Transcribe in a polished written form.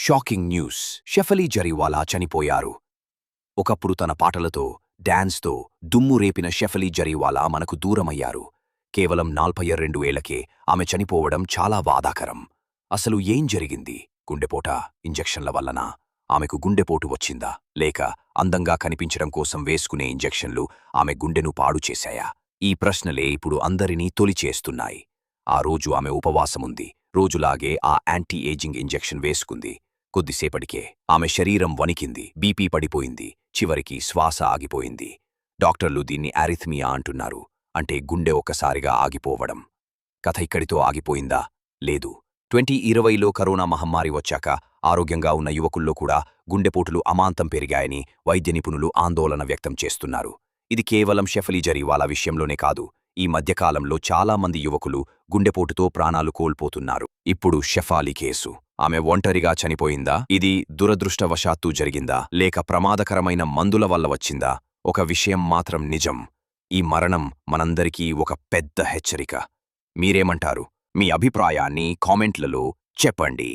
Shocking news. షెఫలీ Jariwala చనిపోయారు. ఒకప్పుడు తన పాటలతో, డాన్స్తో దుమ్ము రేపిన షెఫలీ జరీవాలా మనకు దూరమయ్యారు. కేవలం 42 ఏళ్లకే ఆమె చనిపోవడం చాలా బాధాకరం. అసలు ఏం జరిగింది? గుండెపోటా, ఇంజెక్షన్ల వల్లనా? ఆమెకు గుండెపోటు వచ్చిందా, లేక అందంగా కనిపించడం కోసం వేసుకునే ఇంజెక్షన్లు ఆమె గుండెను పాడు చేశాయా? ఈ ప్రశ్నలే ఇప్పుడు అందరినీ తొలిచేస్తున్నాయి. ఆ రోజు ఆమె ఉపవాసముంది. రోజులాగే ఆ యాంటీ ఏజింగ్ ఇంజెక్షన్ వేసుకుంది. కొద్దిసేపటికే ఆమె శరీరం వణికింది, బీపీ పడిపోయింది, చివరికి శ్వాస ఆగిపోయింది. డాక్టర్లు దీన్ని అరిథ్మియా అంటున్నారు, అంటే గుండె ఒక్కసారిగా ఆగిపోవడం. కథ ఇక్కడితో ఆగిపోయిందా? లేదు. 2020లో కరోనా మహమ్మారి వచ్చాక ఆరోగ్యంగా ఉన్న యువకుల్లో కూడా గుండెపోటులు అమాంతం పెరిగాయని వైద్య నిపుణులు ఆందోళన వ్యక్తం చేస్తున్నారు. ఇది కేవలం షెఫలీ జరీవాలా విషయంలోనే కాదు. ఈ మధ్యకాలంలో చాలామంది యువకులు గుండెపోటుతో ప్రాణాలు కోల్పోతున్నారు. ఇప్పుడు షెఫాలీ కేసు. ఆమె ఒంటరిగా చనిపోయిందా? ఇది దురదృష్టవశాత్తు జరిగిందా, లేక ప్రమాదకరమైన మందుల వల్ల వచ్చిందా? ఒక విషయం మాత్రం నిజం. ఈ మరణం మనందరికీ ఒక పెద్ద హెచ్చరిక. మీరేమంటారు? మీ అభిప్రాయాన్ని కామెంట్లలో చెప్పండి.